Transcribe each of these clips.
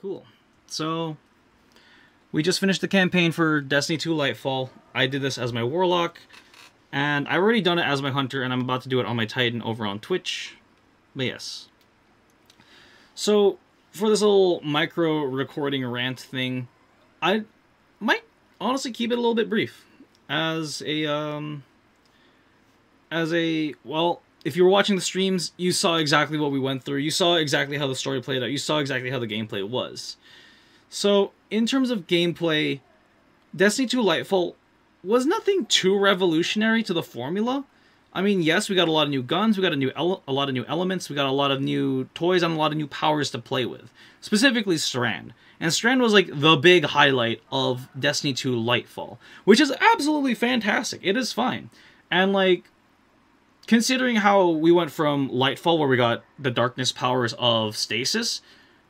Cool. So, we just finished the campaign for Destiny 2 Lightfall. I did this as my Warlock, and I've already done it as my Hunter, and I'm about to do it on my Titan over on Twitch. But yes. So, for this little micro recording rant thing, I might honestly keep it a little bit brief. Well, if you were watching the streams, you saw exactly what we went through. You saw exactly how the story played out. You saw exactly how the gameplay was. So, in terms of gameplay, Destiny 2 Lightfall was nothing too revolutionary to the formula. I mean, yes, we got a lot of new guns, we got a lot of new elements, we got a lot of new toys, and a lot of new powers to play with. Specifically, Strand. And Strand was like the big highlight of Destiny 2 Lightfall, which is absolutely fantastic. It is fine. And like, considering how we went from Lightfall, where we got the darkness powers of Stasis,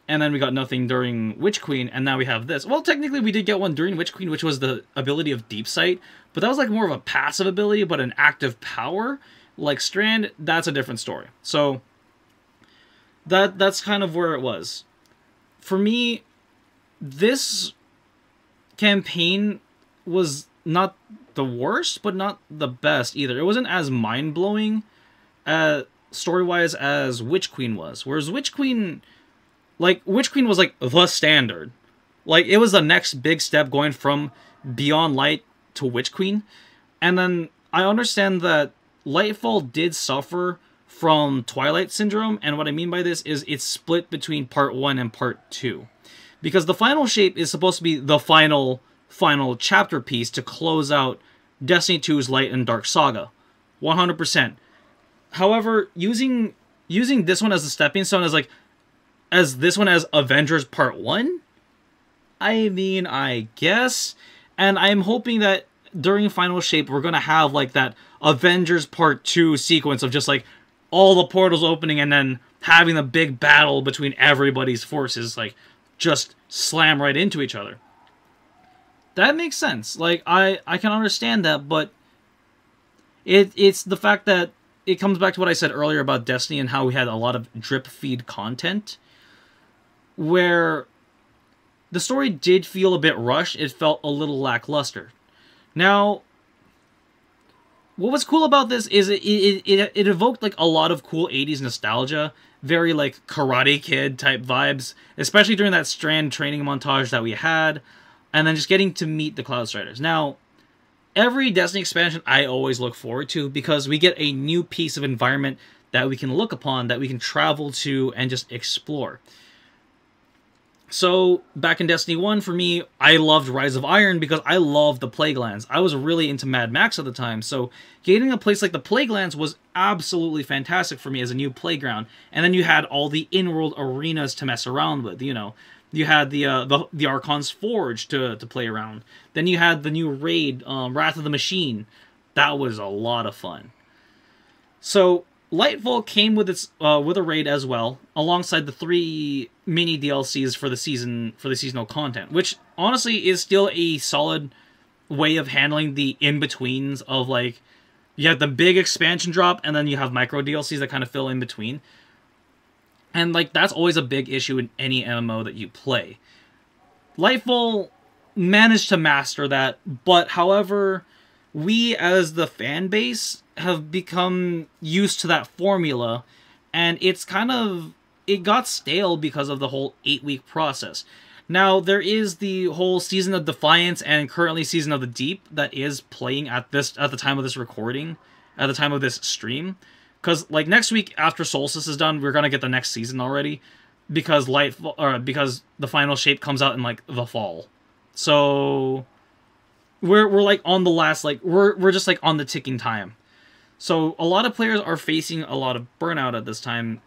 and then we got nothing during Witch Queen, and now we have this. Well, technically we did get one during Witch Queen, which was the ability of Deep Sight, but that was like more of a passive ability, but an active power. Like Strand, that's a different story. So, that's kind of where it was. For me, this campaign was not the worst, but not the best either. It wasn't as mind-blowing story-wise as Witch Queen was. Whereas Witch Queen was like the standard. Like, it was the next big step going from Beyond Light to Witch Queen. And then I understand that Lightfall did suffer from Twilight Syndrome, and what I mean by this is it's split between Part 1 and Part 2. Because the final shape is supposed to be the final chapter piece to close out Destiny 2's Light and Dark Saga. 100%. However, using this one as a stepping stone as this one as Avengers Part 1? I mean, I guess. And I'm hoping that during Final Shape, we're going to have, like, that Avengers Part 2 sequence of just, like, all the portals opening and then having the big battle between everybody's forces, like, just slam right into each other. That makes sense. Like, I can understand that, but it's the fact that it comes back to what I said earlier about Destiny and how we had a lot of drip feed content, where the story did feel a bit rushed. It felt a little lackluster. Now, what was cool about this is it evoked like a lot of cool 80s nostalgia, very like Karate Kid type vibes, especially during that Strand training montage that we had, and then just getting to meet the Cloud Striders. Now, every Destiny expansion I always look forward to because we get a new piece of environment that we can look upon, that we can travel to and just explore. So, back in Destiny 1, for me, I loved Rise of Iron because I loved the Plaguelands. I was really into Mad Max at the time, so getting a place like the Plaguelands was absolutely fantastic for me as a new playground. And then you had all the in-world arenas to mess around with, you know. You had the Archon's Forge to play around. Then you had the new raid, Wrath of the Machine. That was a lot of fun. So, Lightfall came with with a raid as well, alongside the 3 mini DLCs for the seasonal content, which honestly is still a solid way of handling the in-betweens of, like, you have the big expansion drop and then you have micro DLCs that kind of fill in between. And like that's always a big issue in any MMO that you play. Lightfall managed to master that, but however, we as the fan base have become used to that formula, and it got stale because of the whole 8-week process. Now, there is the whole Season of Defiance and currently Season of the Deep that is playing at the time of this recording, at the time of this stream. Because, like, next week after Solstice is done, we're gonna get the next season already, because because the final shape comes out in, like, the fall. So we're like on the last, like, we're just like on the ticking time. So a lot of players are facing a lot of burnout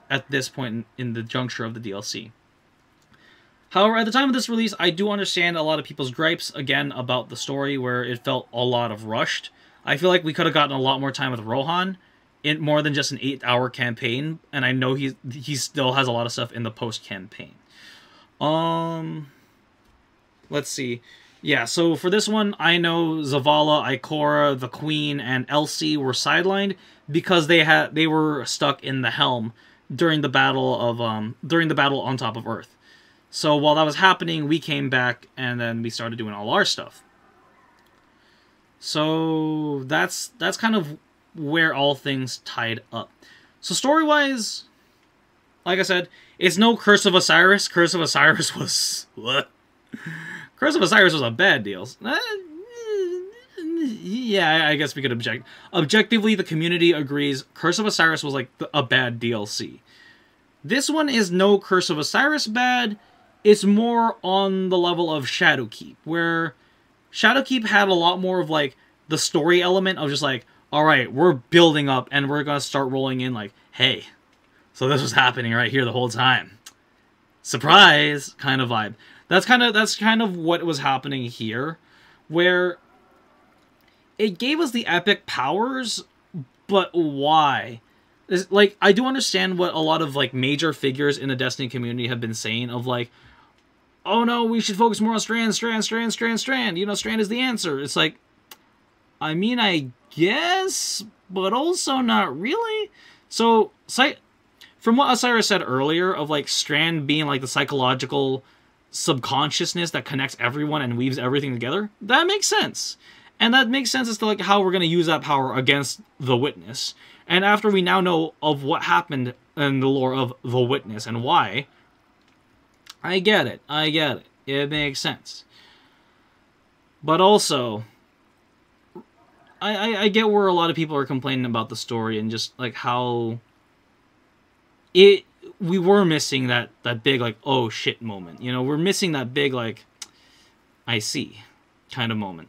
at this point in the juncture of the DLC. However, at the time of this release, I do understand a lot of people's gripes, again, about the story, where it felt a lot of rushed. I feel like we could have gotten a lot more time with Rohan, in more than just an 8-hour campaign, and I know he still has a lot of stuff in the post-campaign. Let's see. Yeah, so for this one, I know Zavala, Ikora, the Queen, and Elsie were sidelined because they were stuck in the Helm during the battle on top of Earth. So while that was happening, we came back and then we started doing all our stuff. So that's kind of where all things tied up. So story-wise, like I said, it's no Curse of Osiris. Curse of Osiris was... What? Curse of Osiris was a bad deal. Yeah, I guess we could object. Objectively, the community agrees Curse of Osiris was like a bad DLC. This one is no Curse of Osiris bad. It's more on the level of Shadowkeep, where Shadowkeep had a lot more of like the story element of just like, alright, we're building up and we're going to start rolling in like, hey, so this was happening right here the whole time. Surprise kind of vibe. That's kind of what was happening here, where it gave us the epic powers, but why? It's, like, I do understand what a lot of like major figures in the Destiny community have been saying of like, oh no, we should focus more on Strand. You know, Strand is the answer. It's like, I mean, I guess, but also not really. So, from what Osiris said earlier of like Strand being like the psychological subconsciousness that connects everyone and weaves everything together, that makes sense. And that makes sense as to like how we're going to use that power against the Witness. And after we now know of what happened in the lore of the Witness and why, I get it. It makes sense. But also, I get where a lot of people are complaining about the story and just like how we were missing that big like, oh shit moment. You know, we're missing that big like, I see kind of moment.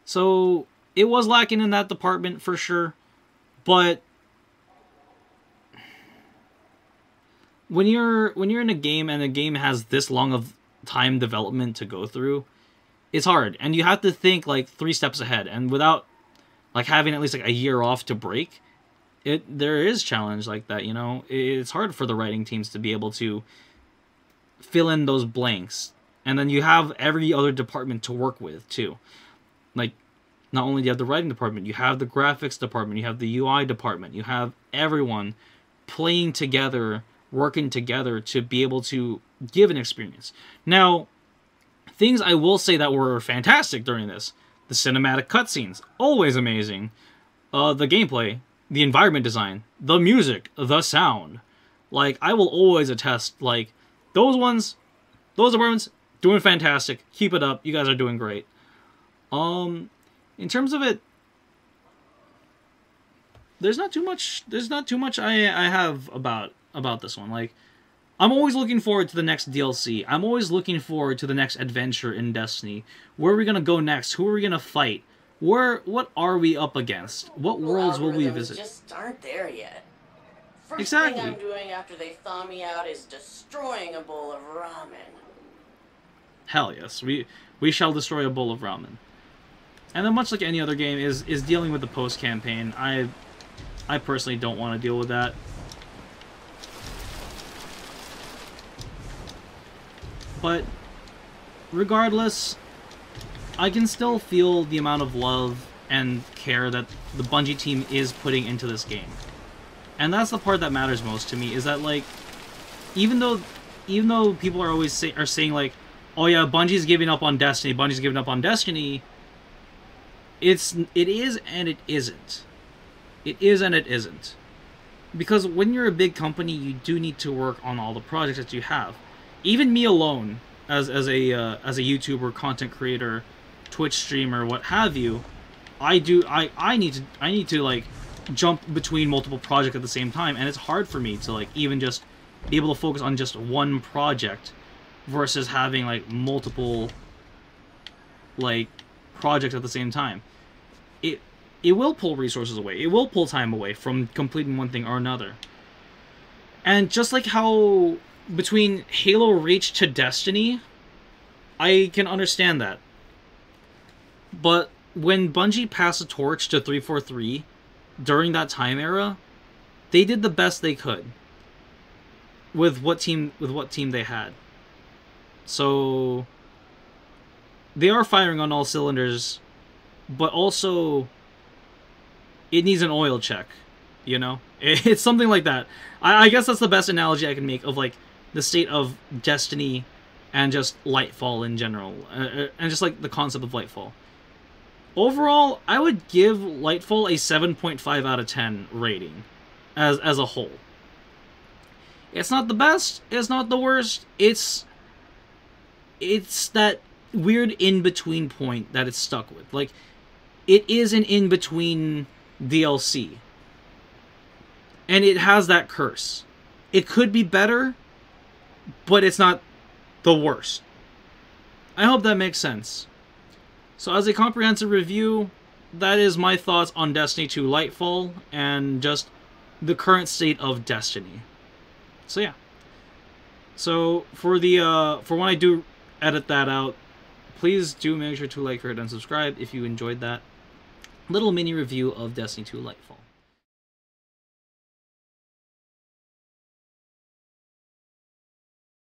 So it was lacking in that department for sure, but when you're in a game and a game has this long of time development to go through, it's hard, and you have to think like 3 steps ahead, and without like having at least like a year off to break, there is challenge like that. You know, it's hard for the writing teams to be able to fill in those blanks, and then you have every other department to work with too. Like, not only do you have the writing department, you have the graphics department, you have the UI department, you have everyone playing together, working together to be able to give an experience. Now, things I will say that were fantastic during this: the cinematic cutscenes, always amazing. The gameplay, the environment design, the music, the sound. Like, I will always attest, like, those departments, doing fantastic. Keep it up. You guys are doing great. In terms of it, there's not too much I have about this one. Like, I'm always looking forward to the next DLC. I'm always looking forward to the next adventure in Destiny. Where are we gonna go next? Who are we gonna fight? What are we up against? What worlds will we visit? Just aren't there yet. First Exactly. thing I'm doing after they thaw me out is destroying a bowl of ramen. Hell yes, we shall destroy a bowl of ramen. And then, much like any other game, is dealing with the post-campaign. I personally don't want to deal with that. But regardless, I can still feel the amount of love and care that the Bungie team is putting into this game. And that's the part that matters most to me, is that, like, even though people are always saying like, oh yeah, Bungie's giving up on Destiny, it is and it isn't. It is and it isn't. Because when you're a big company, you do need to work on all the projects that you have. Even me alone, as a YouTuber, content creator, Twitch streamer, what have you, I need to like jump between multiple projects at the same time, and it's hard for me to like even just be able to focus on just one project versus having like multiple like projects at the same time. It will pull resources away. It will pull time away from completing one thing or another. And just like how between Halo Reach to Destiny, I can understand that. But when Bungie passed the torch to 343 during that time era, they did the best they could with what team they had. So they are firing on all cylinders, but also it needs an oil check, you know? It's something like that. I guess that's the best analogy I can make of, like, the state of Destiny and just Lightfall in general, and just like the concept of Lightfall. Overall, I would give Lightfall a 7.5 out of 10 rating as a whole. It's not the best, it's not the worst, it's that weird in-between point that it's stuck with. Like, it is an in-between DLC. And it has that curse. It could be better, but it's not the worst. I hope that makes sense. So as a comprehensive review, that is my thoughts on Destiny 2 Lightfall and just the current state of Destiny. So yeah. So for when I do edit that out, please do make sure to like, rate, and subscribe if you enjoyed that little mini review of Destiny 2 Lightfall.